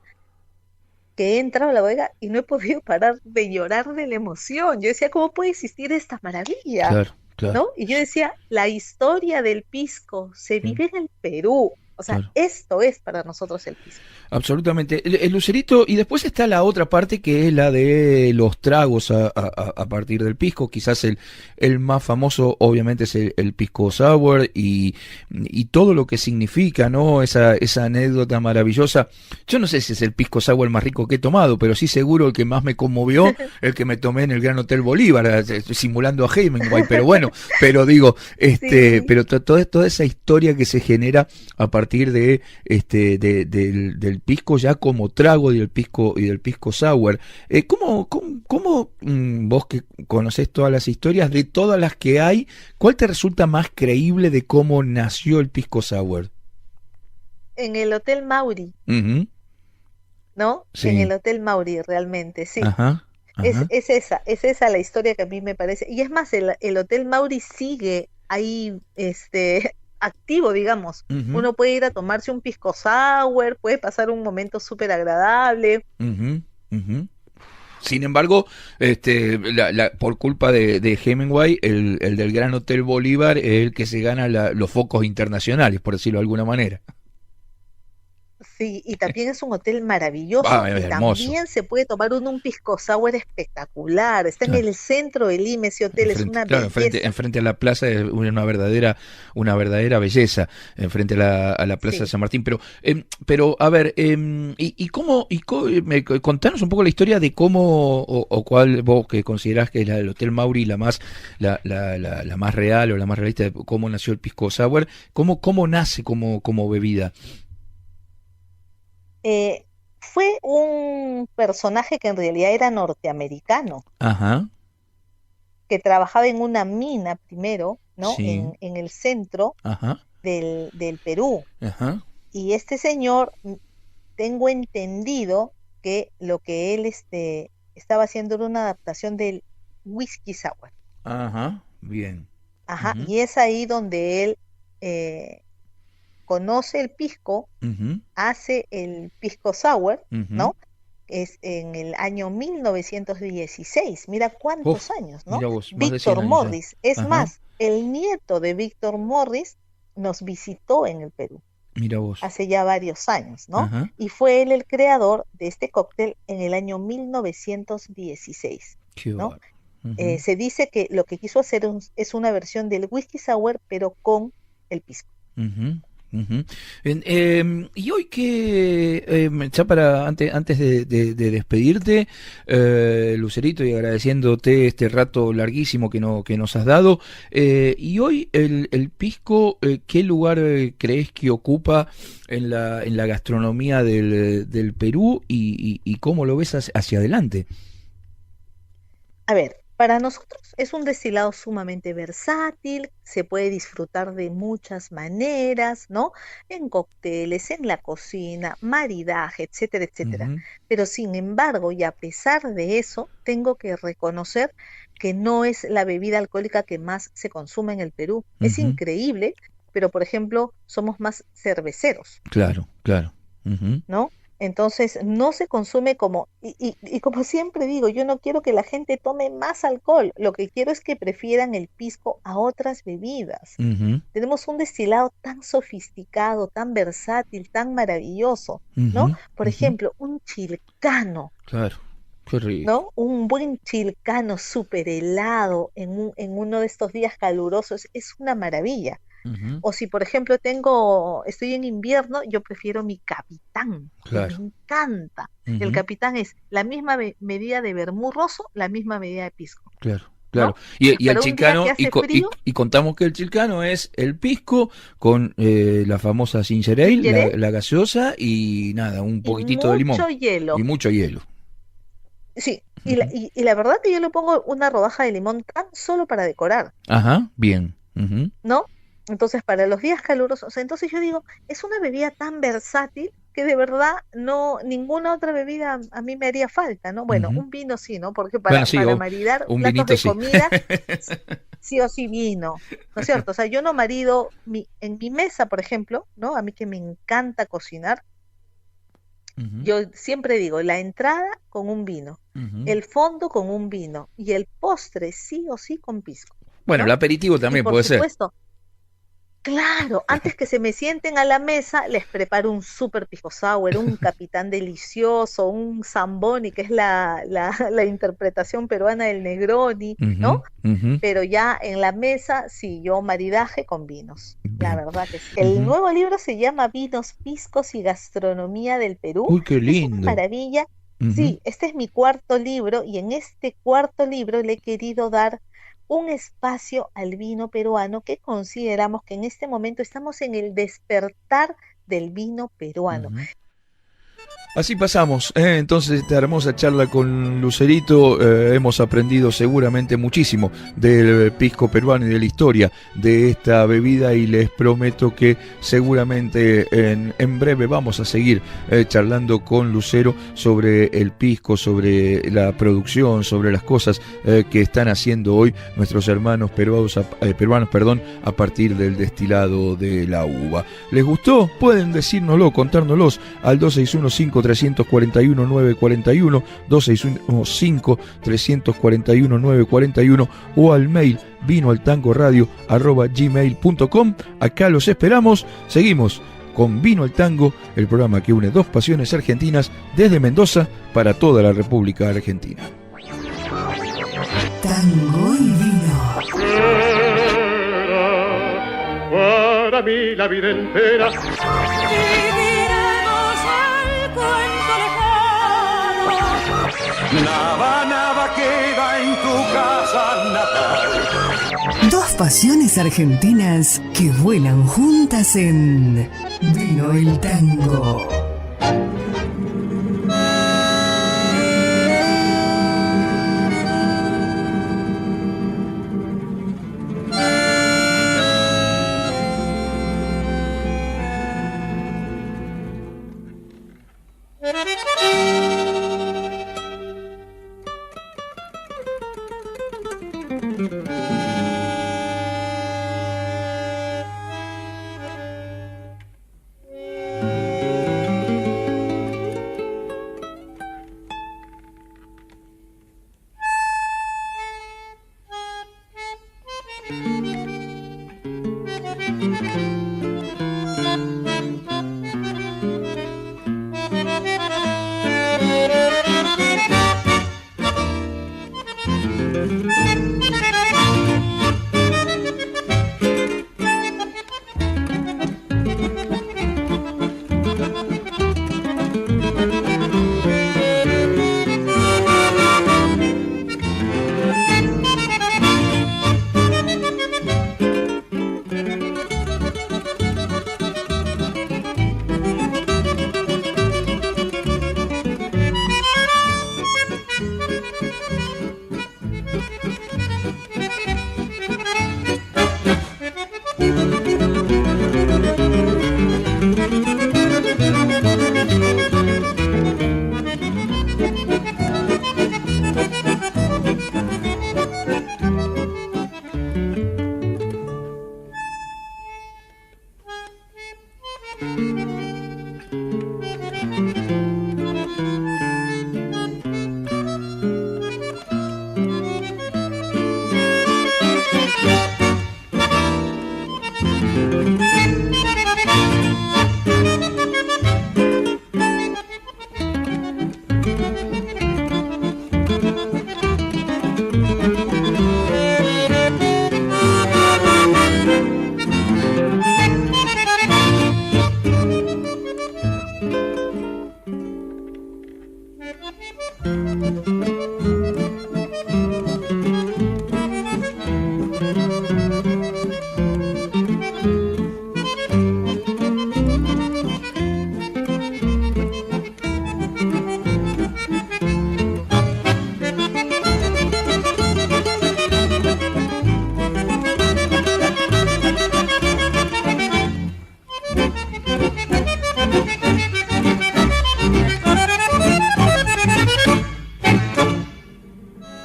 que he entrado a la bodega y no he podido parar de llorar de la emoción. Yo decía, ¿cómo puede existir esta maravilla? Claro. ¿No? Y yo decía, la historia del pisco se vive en el Perú. O sea, esto es para nosotros el pisco. Absolutamente. El Lucerito, y después está la otra parte que es la de los tragos a partir del pisco. Quizás el más famoso obviamente es el pisco sour y todo lo que significa, ¿no? Esa anécdota maravillosa. Yo no sé si es el pisco sour más rico que he tomado, pero sí seguro el que más me conmovió, el que me tomé en el Gran Hotel Bolívar, simulando a Hemingway, pero bueno, pero digo, sí. Pero toda esa historia que se genera a partir del pisco ya como trago y del pisco sour. ¿Cómo vos que conocés todas las historias, de todas las que hay, cuál te resulta más creíble de cómo nació el pisco sour? En el Hotel Mauri, ¿no? Sí. En el Hotel Mauri, realmente, sí. Ajá. Es esa la historia que a mí me parece. Y es más, el Hotel Mauri sigue ahí, activo, digamos. Uno puede ir a tomarse un pisco sour, puede pasar un momento súper agradable. Sin embargo, por culpa de Hemingway, el del Gran Hotel Bolívar es el que se gana los focos internacionales, por decirlo de alguna manera. Sí, y también es un hotel maravilloso, y también se puede tomar un pisco sour espectacular. Está en el centro de Lima, ese hotel, es una belleza. Enfrente a la plaza es una verdadera belleza, enfrente a la plaza de San Martín. Pero a ver, contanos un poco la historia de cómo o cuál vos que considerás que es el Hotel Mauri la más real o la más realista de cómo nació el pisco sour, cómo nace como bebida. Fue un personaje que en realidad era norteamericano, que trabajaba en una mina primero, ¿no? Sí. En el centro del Perú. Y este señor, tengo entendido que lo que él estaba haciendo era una adaptación del whisky sour. Bien. Y es ahí donde él conoce el pisco, hace el pisco sour, ¿no? Es en el año 1916. Mira cuántos años, ¿no? Víctor Morris. Es más, el nieto de Víctor Morris nos visitó en el Perú. Mira vos. Hace ya varios años, ¿no? Y fue él el creador de este cóctel en el año 1916, ¿no? Se dice que lo que quiso hacer es una versión del whisky sour, pero con el pisco. Y hoy que ya para antes de despedirte, Lucerito, y agradeciéndote este rato larguísimo que nos has dado, y hoy el pisco, ¿qué lugar crees que ocupa en la gastronomía del Perú y cómo lo ves hacia adelante? A ver, para nosotros es un destilado sumamente versátil, se puede disfrutar de muchas maneras, ¿no? En cócteles, en la cocina, maridaje, etcétera, etcétera. Pero sin embargo, y a pesar de eso, tengo que reconocer que no es la bebida alcohólica que más se consume en el Perú. Es increíble, pero por ejemplo, somos más cerveceros. Claro. ¿No? Entonces no se consume como, y como siempre digo, yo no quiero que la gente tome más alcohol, lo que quiero es que prefieran el pisco a otras bebidas. Tenemos un destilado tan sofisticado, tan versátil, tan maravilloso, ¿no? Por ejemplo, un chilcano. Claro, qué rico. ¿No? Un buen chilcano súper helado en uno de estos días calurosos es una maravilla. O si, por ejemplo, estoy en invierno, yo prefiero mi Capitán, Claro. que me encanta. El Capitán es la misma medida de vermú rosso, la misma medida de pisco. Claro. Claro, ¿no? y el Pero un día chilcano, que hace frío, y contamos que el chilcano es el pisco con la famosa ginger ale, Ginger ale. la gaseosa y nada, un poquitito de limón. mucho hielo. Y mucho hielo. Sí, y la verdad que yo le pongo una rodaja de limón tan solo para decorar, Ajá, bien. ¿no? Entonces, para los días calurosos, entonces yo digo, es una bebida tan versátil que de verdad ninguna otra bebida a mí me haría falta, ¿no? Bueno, un vino sí, ¿no? Porque Bueno, sí, para maridar un platos vinito de sí. comida, sí o sí vino, ¿no es cierto? O sea, yo no marido en mi mesa, por ejemplo, ¿no? A mí que me encanta cocinar, yo siempre digo, la entrada con un vino, el fondo con un vino y el postre sí o sí con pisco. Bueno, ¿no? el aperitivo Y también por puede ser. supuesto, claro, antes que se me sienten a la mesa, les preparo un super pisco sour, un Capitán delicioso, un Zamboni, que es la interpretación peruana del Negroni, ¿no? Pero ya en la mesa, sí, yo maridaje con vinos, la verdad que sí. El nuevo libro se llama Vinos, Piscos y Gastronomía del Perú. Uy, qué Es una lindo. maravilla. Sí, este es mi cuarto libro y en este cuarto libro le he querido dar un espacio al vino peruano que consideramos que en este momento estamos en el despertar del vino peruano. Así pasamos, entonces esta hermosa charla con Lucerito, hemos aprendido seguramente muchísimo del pisco peruano y de la historia de esta bebida y les prometo que seguramente en breve vamos a seguir charlando con Lucero sobre el pisco, sobre la producción, sobre las cosas que están haciendo hoy nuestros hermanos peruanos, a partir del destilado de la uva. ¿Les gustó? Pueden decírnoslo, contárnoslos al 261-5-341-941, 261-5-341-941 o al mail vinoaltangoradio@gmail.com. Acá los esperamos. Seguimos con Vino al Tango, el programa que une dos pasiones argentinas desde Mendoza para toda la República Argentina. Tango y vino. Para mí la vida entera Viviremos el cuento lejano. nada queda en tu casa natal. Dos pasiones argentinas que vuelan juntas en Vino el Tango.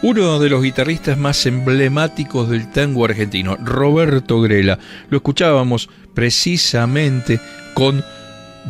Uno de los guitarristas más emblemáticos del tango argentino, Roberto Grela. Lo escuchábamos precisamente con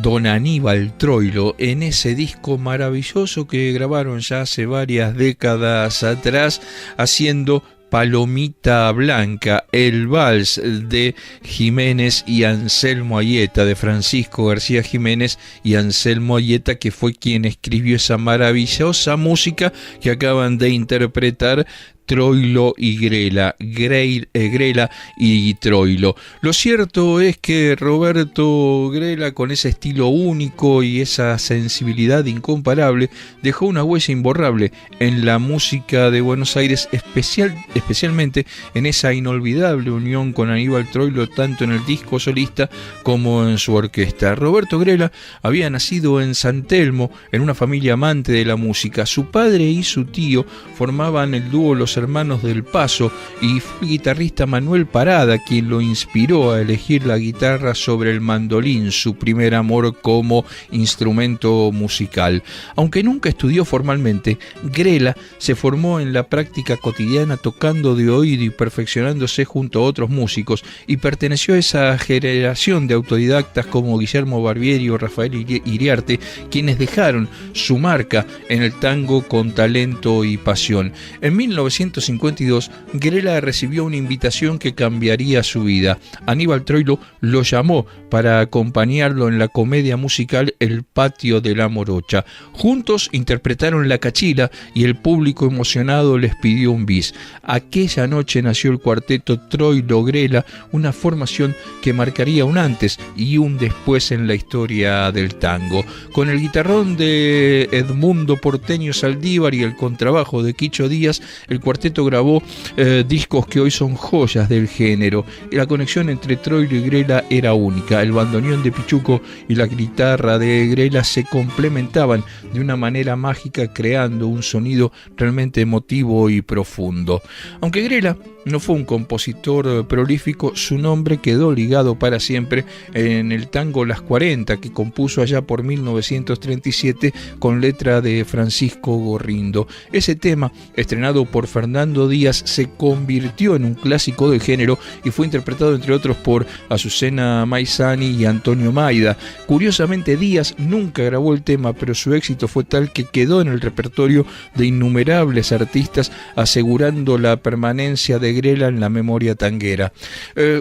Don Aníbal Troilo en ese disco maravilloso que grabaron ya hace varias décadas atrás, haciendo Palomita Blanca, el vals de Jiménez y Anselmo Ayeta, de Francisco García Jiménez y Anselmo Ayeta, que fue quien escribió esa maravillosa música que acaban de interpretar Troilo y Grela, Grela y Troilo. Lo cierto es que Roberto Grela, con ese estilo único y esa sensibilidad incomparable, dejó una huella imborrable en la música de Buenos Aires, especialmente en esa inolvidable unión con Aníbal Troilo, tanto en el disco solista como en su orquesta. Roberto Grela había nacido en San Telmo, en una familia amante de la música. Su padre y su tío formaban el dúo Los Hermanos del Paso, y fue el guitarrista Manuel Parada quien lo inspiró a elegir la guitarra sobre el mandolín, su primer amor como instrumento musical. Aunque nunca estudió formalmente, Grela se formó en la práctica cotidiana tocando de oído y perfeccionándose junto a otros músicos, y perteneció a esa generación de autodidactas como Guillermo Barbieri o Rafael Iriarte, quienes dejaron su marca en el tango con talento y pasión. En 1952, Grela recibió una invitación que cambiaría su vida. Aníbal Troilo lo llamó para acompañarlo en la comedia musical El Patio de la Morocha. Juntos interpretaron La Cachila y el público emocionado les pidió un bis. Aquella noche nació el cuarteto Troilo-Grela, una formación que marcaría un antes y un después en la historia del tango. Con el guitarrón de Edmundo Porteño Saldívar y el contrabajo de Quicho Díaz, el cuarteto grabó discos que hoy son joyas del género. La conexión entre Troilo y Grela era única. El bandoneón de Pichuco y la guitarra de Grela se complementaban de una manera mágica, creando un sonido realmente emotivo y profundo. Aunque Grela no fue un compositor prolífico, su nombre quedó ligado para siempre en el tango Las 40, que compuso allá por 1937 con letra de Francisco Gorrindo. Ese tema, estrenado por Fernando Díaz, se convirtió en un clásico del género y fue interpretado entre otros por Azucena Maizani y Antonio Maida. Curiosamente, Díaz nunca grabó el tema, pero su éxito fue tal que quedó en el repertorio de innumerables artistas, asegurando la permanencia de Grela en la memoria tanguera.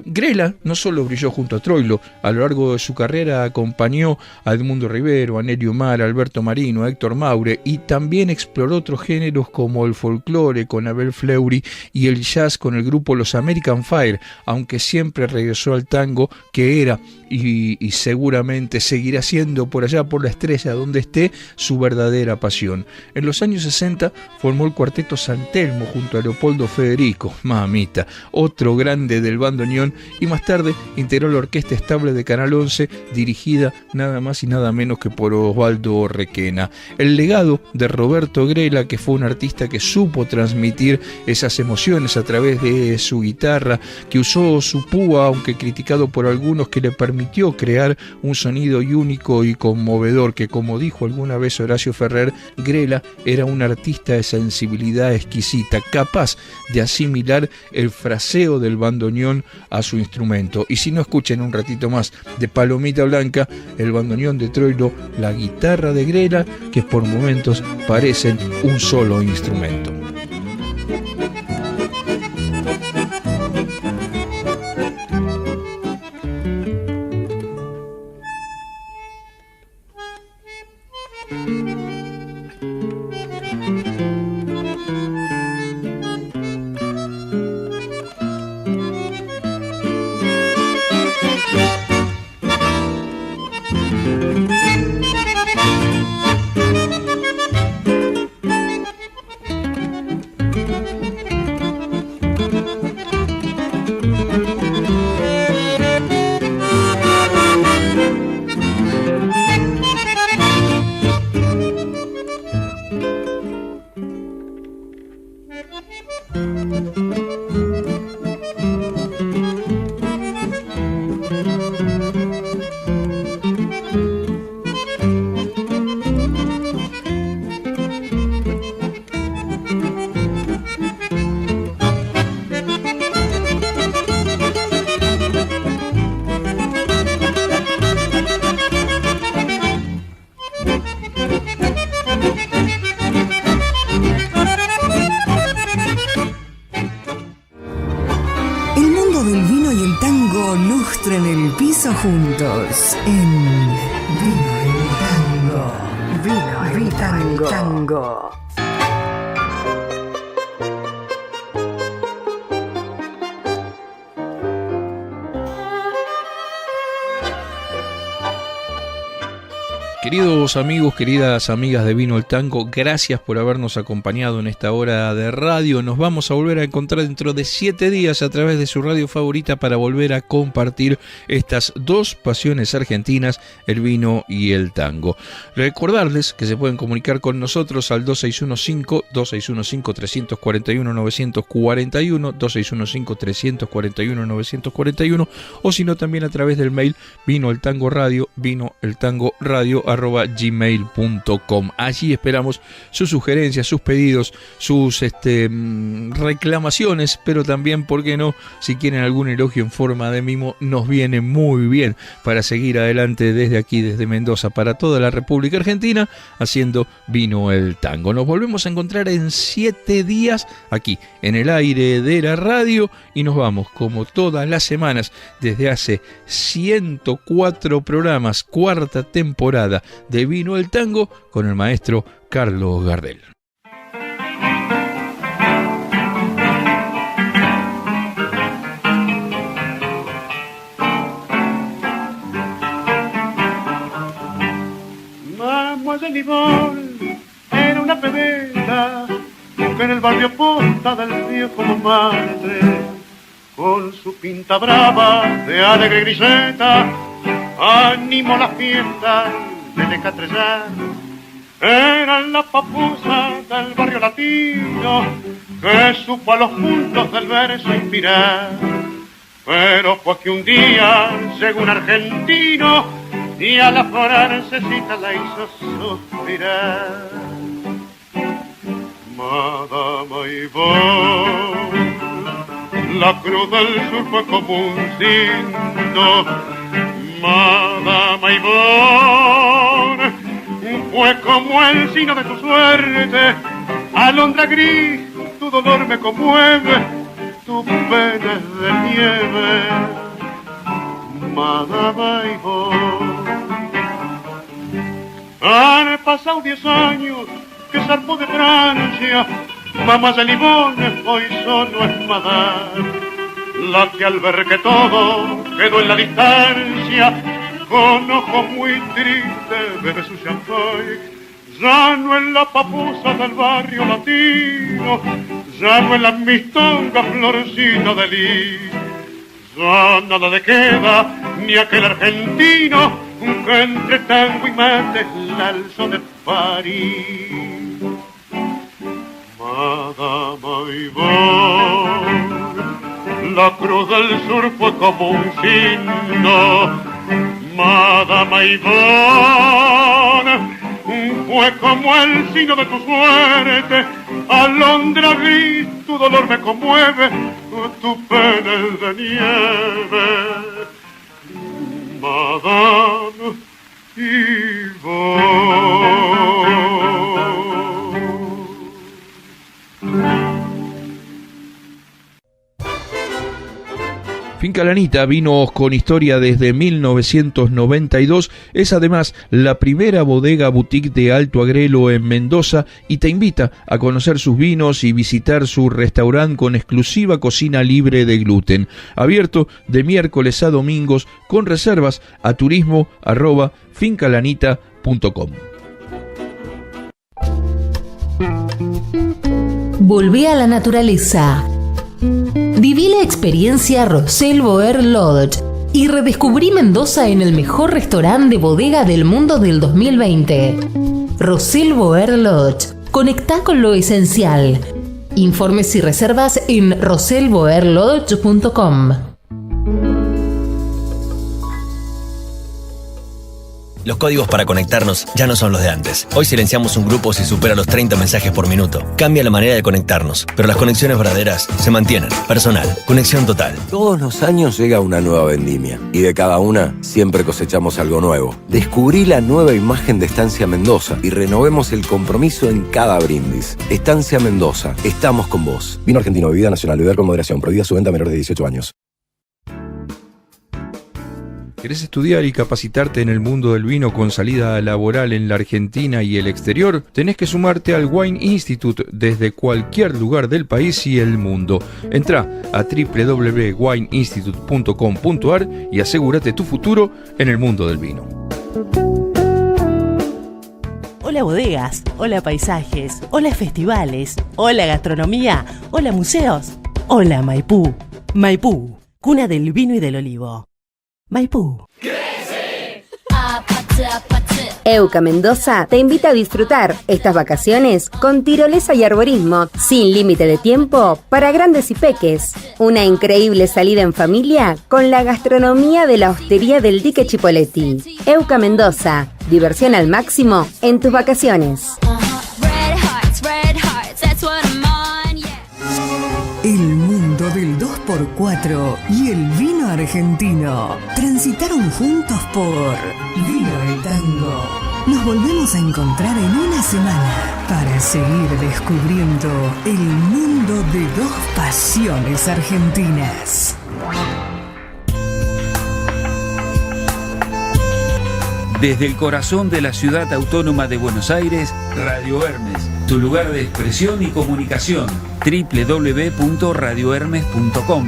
Grela no solo brilló junto a Troilo, a lo largo de su carrera acompañó a Edmundo Rivero, a Nelio Mar, a Alberto Marino, a Héctor Maure, y también exploró otros géneros como el folclore con Abel Fleury y el jazz con el grupo Los American Fire, aunque siempre regresó al tango, que era y seguramente seguirá siendo por allá por la estrella donde esté su verdadera pasión. En los años 60 formó el cuarteto San Telmo junto a Leopoldo Federico, mamita, otro grande del bandoneón, y más tarde integró la Orquesta Estable de Canal 11, dirigida nada más y nada menos que por Osvaldo Requena. El legado de Roberto Grela, que fue un artista que supo transmitir esas emociones a través de su guitarra, que usó su púa, aunque criticado por algunos, que le permitió crear un sonido único y conmovedor, que, como dijo alguna vez Horacio Ferrer, Grela era un artista de sensibilidad exquisita, capaz de asimilar el fraseo del bandoneón a su instrumento. Y si no, escuchen un ratito más de Palomita Blanca, el bandoneón de Troilo, la guitarra de Grela, que por momentos parecen un solo instrumento. compromiso juntos en Vino el Tango. Queridos amigos, queridas amigas de Vino el Tango, gracias por habernos acompañado en esta hora de radio. Nos vamos a volver a encontrar dentro de 7 días a través de su radio favorita para volver a compartir estas dos pasiones argentinas, el vino y el tango. Recordarles que se pueden comunicar con nosotros al 2615-341-941, 2615-341-941, o si no también a través del mail vinoeltangoradio@gmail.com. Allí esperamos sus sugerencias, sus pedidos, sus reclamaciones, pero también, ¿por qué no? Si quieren algún elogio en forma de mimo, nos viene muy bien para seguir adelante desde aquí, desde Mendoza, para toda la República Argentina, haciendo Vino el Tango. Nos volvemos a encontrar en 7 días aquí, en el aire de la radio, y nos vamos, como todas las semanas, desde hace 104 programas, cuarta temporada de Vino el Tango, con el maestro Carlos Gardel. Mademoiselle Yvonne era una pebeta que en el barrio Posta del viejo Montmartre, con su pinta brava de alegre griseta, animó las fiestas de Catrellar. Era la papusa del barrio latino que supo a los puntos del verso inspirar. Pero fue que un día llegó un argentino y a la francesita la hizo suspirar. Madame Yvonne, la cruz del sur fue como un signo. Madame Yvonne, fue como el signo de tu suerte. Alondra gris, tu dolor me conmueve, tu pena es de nieve. Madame Yvonne, han pasado 10 años que zarpó de Francia. Mademoiselle Yvonne hoy solo es madame, la que al ver que todo quedó en la distancia, con ojos muy tristes bebe su champagne. Ya no es la papusa del barrio latino, ya no es la mistonga florcita de lis, ya nada le queda ni aquel argentino que entre tango y mate la alzó de París. Madame Yvonne, la cruz del sur fue como un signo. Madame Yvonne, fue como el signo de tu suerte. Alondra gris, tu dolor me conmueve, tu pena es de nieve. Madame Yvonne. Finca Lanita, vinos con historia desde 1992, es además la primera bodega boutique de Alto Agrelo en Mendoza y te invita a conocer sus vinos y visitar su restaurante con exclusiva cocina libre de gluten. Abierto de miércoles a domingos con reservas a turismo@fincalanita.com. Volvé a la naturaleza. Viví la experiencia Rosel Boer Lodge y redescubrí Mendoza en el mejor restaurante de bodega del mundo del 2020. Rosel Boer Lodge. Conectá con lo esencial. Informes y reservas en roselboerlodge.com. Los códigos para conectarnos ya no son los de antes. Hoy silenciamos un grupo si supera los 30 mensajes por minuto. Cambia la manera de conectarnos, pero las conexiones verdaderas se mantienen. Personal, conexión total. Todos los años llega una nueva vendimia y de cada una siempre cosechamos algo nuevo. Descubrí la nueva imagen de Estancia Mendoza y renovemos el compromiso en cada brindis. Estancia Mendoza, estamos con vos. Vino argentino, bebida nacional, beber con moderación, prohibida su venta a menores de 18 años. ¿Querés estudiar y capacitarte en el mundo del vino con salida laboral en la Argentina y el exterior? Tenés que sumarte al Wine Institute desde cualquier lugar del país y el mundo. Entrá a www.wineinstitute.com.ar y asegúrate tu futuro en el mundo del vino. Hola bodegas, hola paisajes, hola festivales, hola gastronomía, hola museos, hola Maipú. Maipú, cuna del vino y del olivo. Maipú. Euca Mendoza te invita a disfrutar estas vacaciones con tirolesa y arborismo sin límite de tiempo para grandes y peques. Una increíble salida en familia con la gastronomía de la hostería del Dique Chipoleti. Euca Mendoza, diversión al máximo en tus vacaciones. El mundo del 2x4 y el vino argentino transitaron juntos por Vino el Tango. Nos volvemos a encontrar en una semana para seguir descubriendo el mundo de dos pasiones argentinas. Desde el corazón de la ciudad autónoma de Buenos Aires, Radio Hermes, tu lugar de expresión y comunicación. www.radiohermes.com